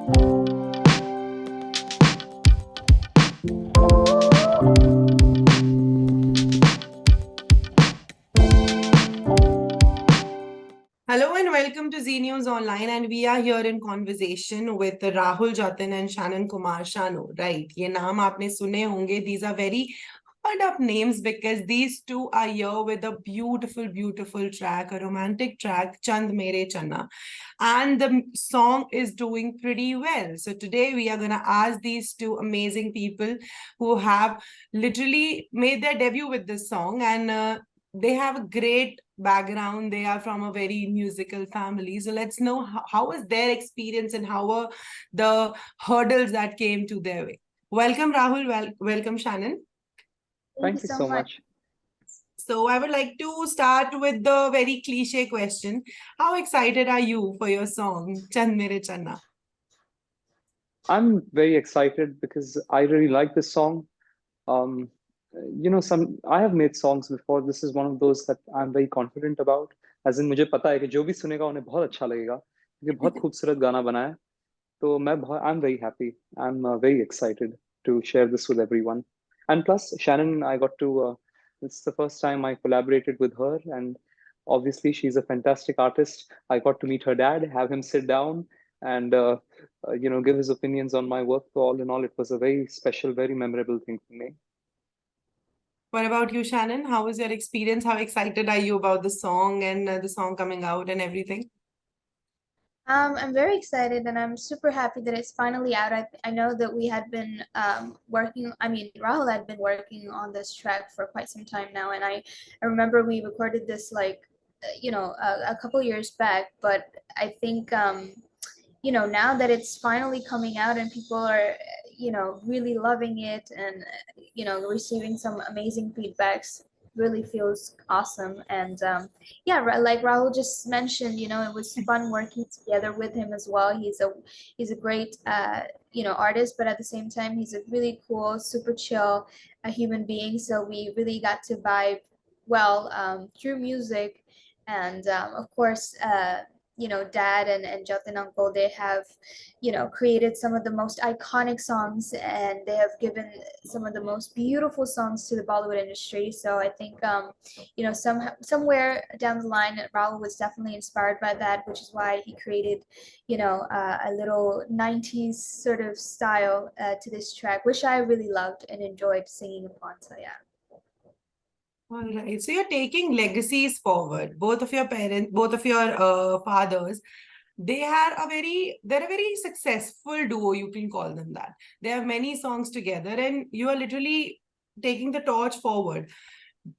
Hello and welcome to Z News Online, and we are here in conversation with Raahul Jatin and Shannon Kumar Sanu. Right, ये नाम आपने सुने होंगे. These are very heard up names because these two are here with a beautiful, beautiful track, a romantic track, Chand Mere Channa, and the song is doing pretty well. So today we are gonna ask these two amazing people who have literally made their debut with this song, and they have a great background. They are from a very musical family. So let's know how was their experience and how were the hurdles that came to their way. Welcome, Rahul. Welcome, Shannon. Thank you so much. So I would like to start with the very cliche question. How excited are you for your song, Chand Mere Channa? I'm very excited because I really like this song. Um, I have made songs before. This is one of those that I'm very confident about. As in, मुझे पता है कि जो भी सुनेगा उन्हें बहुत अच्छा लगेगा क्योंकि बहुत खूबसूरत गाना बना है. तो I'm very happy. I'm very excited to share this with everyone. And plus, Shannon, I got to. It's the first time I collaborated with her, and obviously she's a fantastic artist. I got to meet her dad, have him sit down, and give his opinions on my work. So all in all, it was a very special, very memorable thing for me. What about you, Shannon? How was your experience? How excited are you about the song and the song coming out and everything? I'm very excited and I'm super happy that it's finally out. I know that we had been Rahul had been working on this track for quite some time now, and I remember we recorded this a couple years back, but I think now that it's finally coming out and people are really loving it and receiving some amazing feedbacks, really feels awesome. And like Rahul just mentioned, it was fun working together with him as well. He's a great artist, but at the same time he's a really cool, super chill human being, so we really got to vibe well through music. And of course, Dad and Jatin uncle, they have created some of the most iconic songs, and they have given some of the most beautiful songs to the Bollywood industry. So I think somewhere down the line Rahul was definitely inspired by that, which is why he created a little 90s sort of style to this track, which I really loved and enjoyed singing upon. So yeah. All right. So you're taking legacies forward. Both of your parents, both of your fathers, they're a very successful duo, you can call them that. They have many songs together and you are literally taking the torch forward.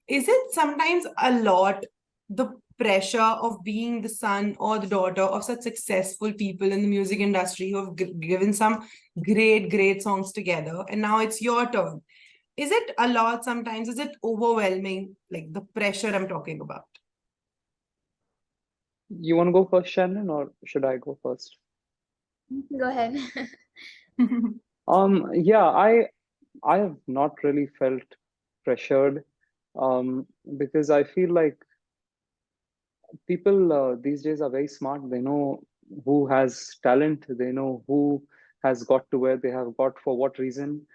Is it sometimes a lot, the pressure of being the son or the daughter of such successful people in the music industry who have given some great songs together, and now it's your turn? Is it a lot sometimes? Is it overwhelming, like the pressure I'm talking about? You want to go first, Shannon, or should I go first? Go ahead. Yeah, I have not really felt pressured because I feel like people these days are very smart. They know who has talent, they know who has got to where they have got for what reason.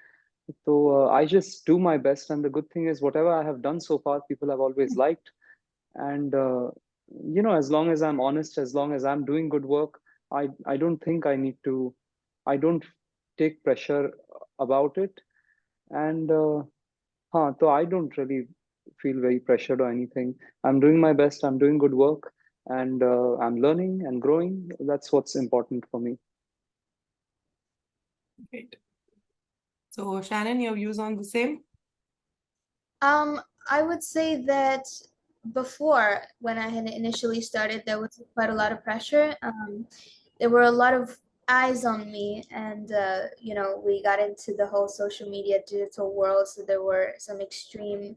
So I just do my best, and the good thing is, whatever I have done so far, people have always liked. And as long as I'm honest, as long as I'm doing good work, I don't think I need to. I don't take pressure about it, and so I don't really feel very pressured or anything. I'm doing my best. I'm doing good work, and I'm learning and growing. That's what's important for me. Great. So Shannon, your views on the same? I would say that before, when I had initially started, there was quite a lot of pressure. There were a lot of eyes on me, and we got into the whole social media digital world, so there were some extreme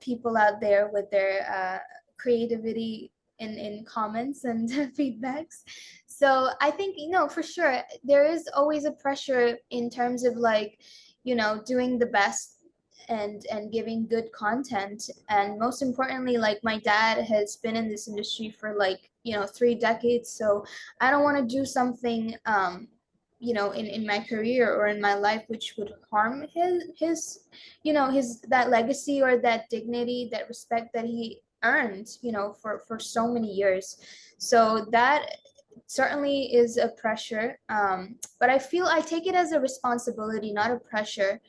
people out there with their creativity in comments and feedbacks. So I think, for sure there is always a pressure in terms of like, doing the best and giving good content. And most importantly, like, my dad has been in this industry for like 3 decades, so I don't want to do something in my career or in my life, which would harm his his that legacy or that dignity, that respect that he earned, for so many years. So that certainly is a pressure, but I take it as a responsibility, not a pressure.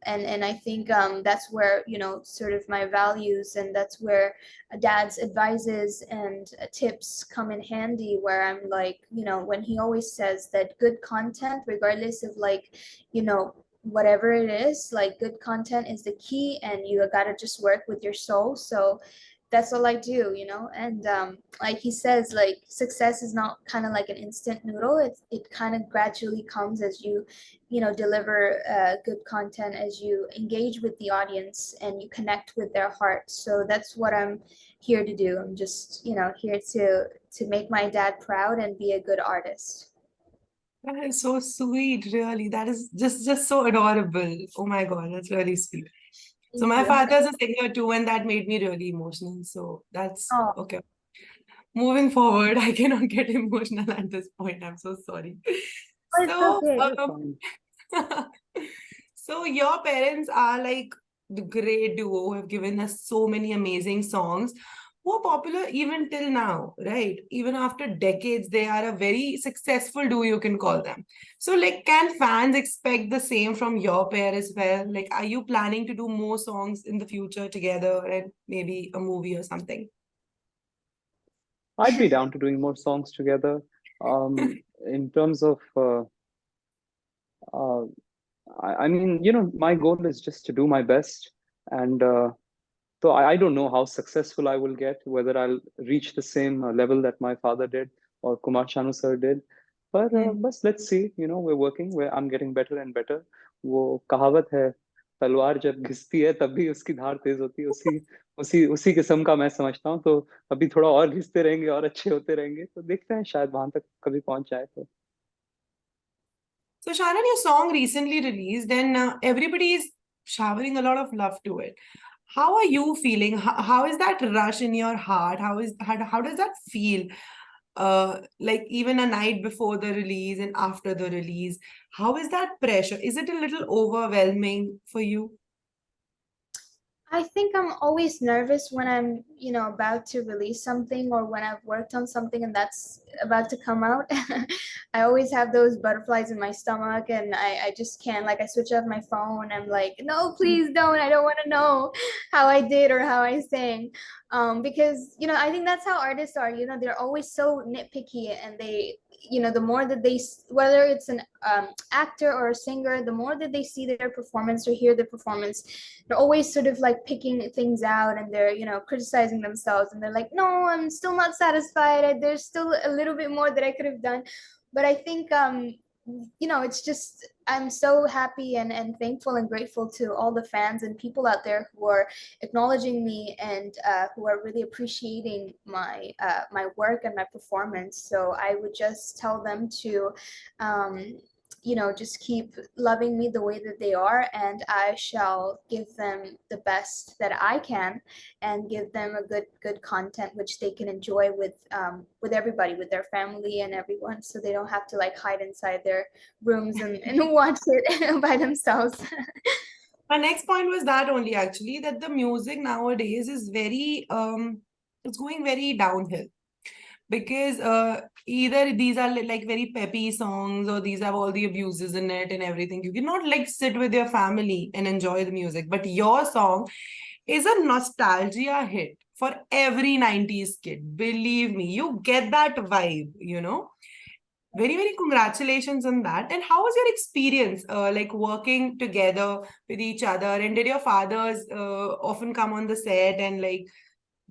And I think that's where sort of my values, and that's where dad's advices and tips come in handy, where I'm like, when he always says that good content, regardless of like whatever it is, like good content is the key, and you gotta just work with your soul. So that's all I do, and like he says, like success is not kind of like an instant noodle. It kind of gradually comes as you deliver good content, as you engage with the audience and you connect with their heart. So that's what I'm here to do. I'm just here to make my dad proud and be a good artist. That is so sweet, really. That is just so adorable. Oh my God, that's really sweet. So Thank my you. father's a singer too, and that made me really emotional. So that's Oh, okay. Moving forward, I cannot get emotional at this point. I'm so sorry. it's So, okay. You're fine. so your parents are like the great duo who have given us so many amazing songs who are popular even till now, right? Even after decades, they are a very successful duo, you can call them. So, like, can fans expect the same from your pair as well? Like, are you planning to do more songs in the future together and maybe a movie or something? I'd be down to doing more songs together. In terms of, uh, I mean, my goal is just to do my best. And so I don't know how successful I will get, whether I'll reach the same level that my father did or Kumar Shanu sir did. But let's see, we're working, I'm getting better and better. वो कहावत है, तलवार जब घिसती है तब भी उसकी धार तेज होती है, उसी किस्म का मैं समझता हूँ। तो अभी थोड़ा और घिसते रहेंगे और अच्छे होते रहेंगे, तो देखते हैं शायद वहां तक कभी पहुंच जाए तो। So, Shannon, your song recently released, and everybody is showering a lot of love to it. How are you feeling? How is that rush in your heart? How does that feel? Like even a night before the release and after the release, how is that pressure? Is it a little overwhelming for you? I think I'm always nervous when I'm, about to release something, or when I've worked on something and that's about to come out. I always have those butterflies in my stomach, and I just can't, like, I switch off my phone. I'm like, no, please don't. I don't want to know how I did or how I sang. Because, I think that's how artists are, they're always so nitpicky, and the more that whether it's an actor or a singer, the more that they see their performance or hear their performance, they're always sort of like picking things out, and they're criticizing themselves, and they're like, no, I'm still not satisfied. There's still a little bit more that I could have done. But I think it's just, I'm so happy and thankful and grateful to all the fans and people out there who are acknowledging me, and who are really appreciating my work and my performance. So I would just tell them to just keep loving me the way that they are, and I shall give them the best that I can, and give them a good content which they can enjoy with everybody, with their family and everyone, so they don't have to like hide inside their rooms and watch it by themselves. My next point was that only actually that the music nowadays is very it's going very downhill because either these are like very peppy songs or these have all the abuses in it and everything. You cannot like sit with your family and enjoy the music. But your song is a nostalgia hit for every 90s kid. Believe me, you get that vibe. Very, very congratulations on that. And how was your experience, like working together with each other? And did your fathers often come on the set and like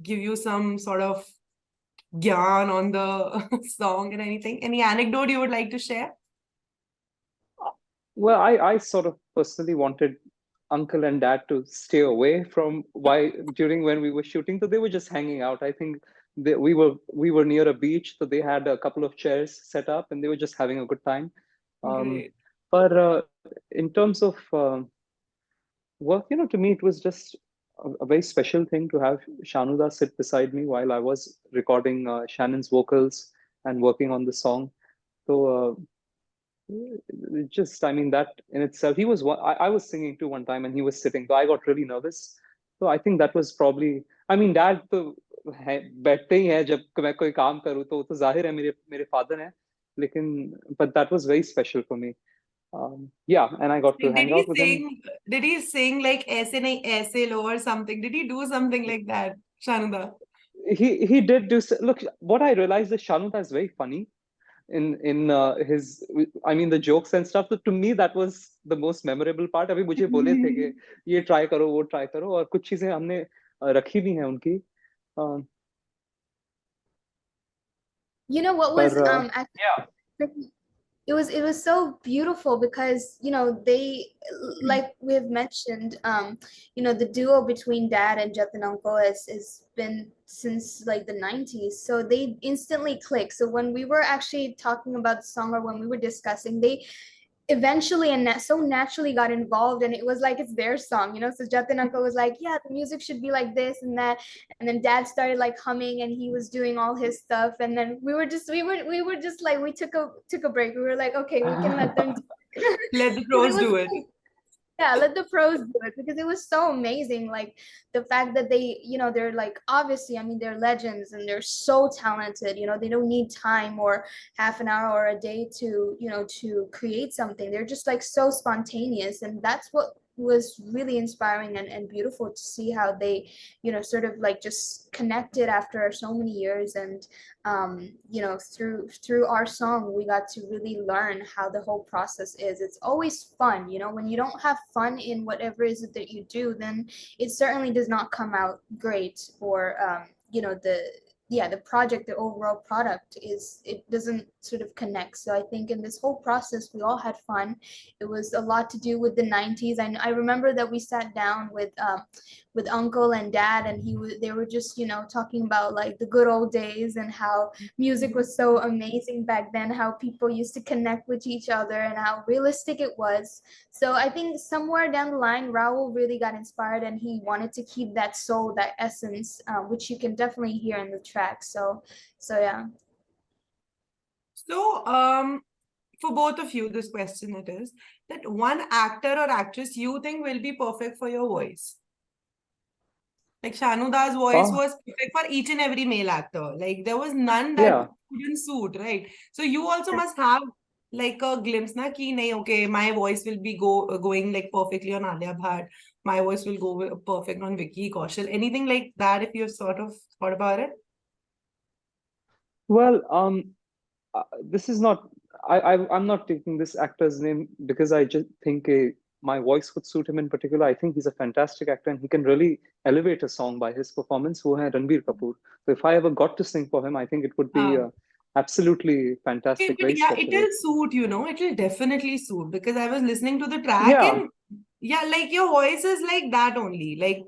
give you some sort of gyan on the song and anything? Any anecdote you would like to share? Well, I sort of personally wanted uncle and dad to stay away from why during when we were shooting. So they were just hanging out. I think we were near a beach, so they had a couple of chairs set up and they were just having a good time. Um, Great. but in terms of work, to me it was just a very special thing to have Shanuda sit beside me while I was recording Shannon's vocals and working on the song. So just, I mean, that in itself, he was one, I was singing too one time and he was sitting, so I got really nervous. So I think that was probably, I mean, dad तो बैठते ही हैं जब मैं कोई काम करूँ तो जाहिर है मेरे मेरे father हैं, लेकिन but that was very special for me. Yeah, and I got to Like, hang out with him. did he sing like aise nahi aise lo or something? Did he do something like that, Shanuda? He did do, look, what I realized is Shanuta is very funny in his, I mean, the jokes and stuff. So to me that was the most memorable part. अभी मुझे बोले थे कि ये try करो वो try करो, और कुछ चीजें हमने रखी भी हैं उनकी. Uh, You know what was पर actually, yeah, it was so beautiful because they, like we have mentioned, the duo between dad and Jatin uncle has been since like the 90s, so they instantly click. So when we were actually talking about the song, or when we were discussing, they eventually and so naturally got involved, and it was like it's their song. So Jatin uncle was like, yeah, the music should be like this and that, and then dad started like humming and he was doing all his stuff, and then we were just like, we took a break. We were like, okay, we can let them do it. Let the 'Cause pros do it. yeah, let the pros do it, because it was so amazing. Like the fact that they, they're like, obviously, I mean, they're legends and they're so talented. They don't need time or half an hour or a day to create something. They're just like so spontaneous, and that's what was really inspiring and beautiful to see how they, sort of like just connected after so many years. And through our song, we got to really learn how the whole process is. It's always fun. When you don't have fun in whatever is it that you do, then it certainly does not come out great. Or the project, the overall product, it doesn't sort of connect. So I think in this whole process we all had fun. It was a lot to do with the 90s. I remember that we sat down with uncle and dad, and they were just talking about like the good old days and how music was so amazing back then, how people used to connect with each other and how realistic it was. So I think somewhere down the line, Raul really got inspired and he wanted to keep that soul, that essence, which you can definitely hear in the track. So yeah. So, for both of you, this question it is that one actor or actress you think will be perfect for your voice. Like Shanuda's voice was perfect for each and every male actor. Like there was none that yeah. couldn't suit, right? So you also must have like a glimpse, na ki nahi, okay, my voice will be going like perfectly on Alia Bhatt. My voice will go perfect on Vicky Kaushal. Anything like that, if you've sort of thought about it? Well, this is not, I'm not taking this actor's name because I just think my voice would suit him in particular. I think he's a fantastic actor and he can really elevate a song by his performance. Who hai Ranbir Kapoor. So if I ever got to sing for him, I think it would be absolutely Okay, fantastic, but very yeah, special. it'll suit, it'll definitely suit because I was listening to the track Yeah, and yeah, like your voice is like that only. Like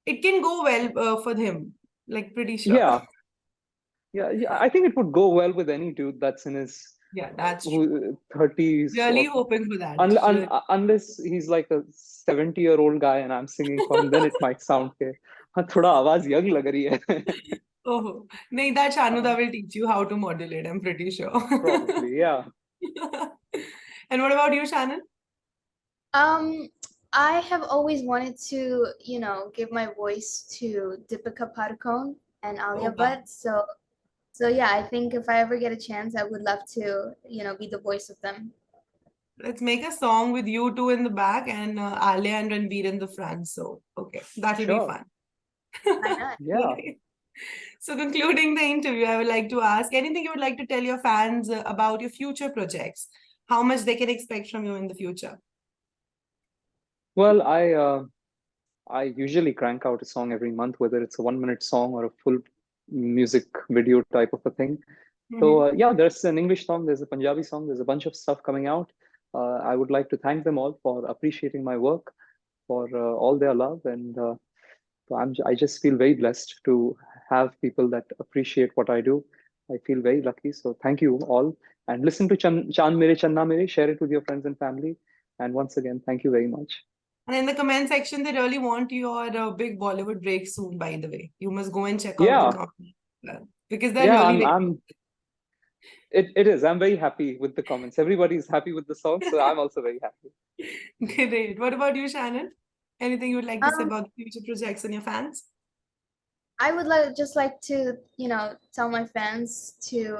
it can go well for him, like pretty sure. yeah, yeah. I think it would go well with any dude that's in his Yeah, that's true. 30s, Really or hoping for that. unless he's like a 70-year-old guy and I'm singing for him, then it might sound के हाँ थोड़ा आवाज young लग रही है. Oh, nahi, that Shanuda will teach you how to modulate, I'm pretty sure. Probably, yeah. And what about you, Shannon? I have always wanted to, give my voice to Deepika Padukone and Alia Oh, wow. Bhatt. So yeah, I think if I ever get a chance, I would love to, be the voice of them. Let's make a song with you two in the back and Alia and Ranveer in the front. So, okay, that'll be Sure. fun. Why not? Yeah. So, concluding the interview, I would like to ask anything you would like to tell your fans about your future projects, how much they can expect from you in the future. Well, I usually crank out a song every month, whether it's a 1-minute song or a full music video type of a thing. So yeah, there's an English song, there's a Punjabi song, there's a bunch of stuff coming out. I would like to thank them all for appreciating my work, for all their love, and so I just feel very blessed to have people that appreciate what I do. I feel very lucky. So thank you all, and listen to Chand Mere Channa Mere, share it with your friends and family. And once again, thank you very much. And in the comment section, they really want your big Bollywood break soon, by the way. You must go and check out Yeah, the comment because they're yeah, really waiting. It is. I'm very happy with the comments. Everybody's happy with the song, so I'm also very happy. Great. What about you, Shannon? Anything you would like to say Um, about the future projects and your fans? I would just like to, tell my fans to,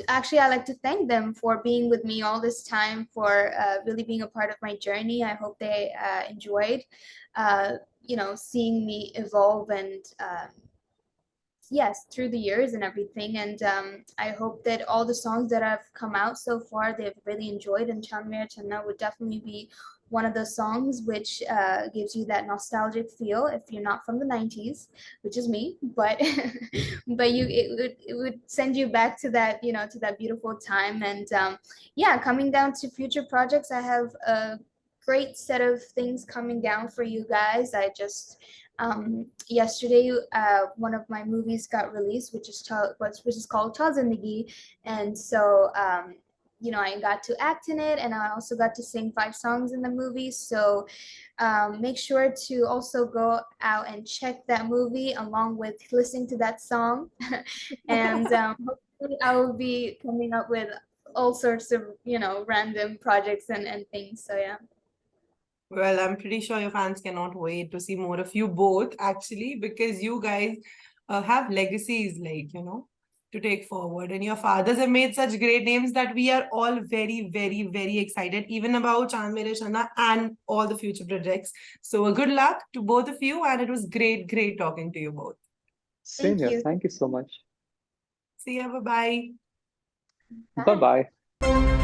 actually, I like to thank them for being with me all this time, for really being a part of my journey. I hope they enjoyed, seeing me evolve and yes, through the years and everything. And I hope that all the songs that have come out so far, they've really enjoyed. And Chanmira Channa would definitely be one of those songs which gives you that nostalgic feel if you're not from the 90s, which is me, but but it would send you back to that, to that beautiful time. And yeah, coming down to future projects, I have a great set of things coming down for you guys. I just yesterday one of my movies got released, which is called Chal Zindagi. And so I got to act in it, and I also got to sing 5 songs in the movie. So make sure to also go out and check that movie along with listening to that song. And hopefully I will be coming up with all sorts of random projects and things. So yeah. Well, I'm pretty sure your fans cannot wait to see more of you both, actually, because you guys have legacies, to take forward. And your fathers have made such great names that we are all very, very, very excited, even about Chand Mere Shana and all the future projects. So, good luck to both of you. And it was great, great talking to you both. Same Thank here. you. Thank you so much. See ya. Bye bye. Bye. Bye-bye.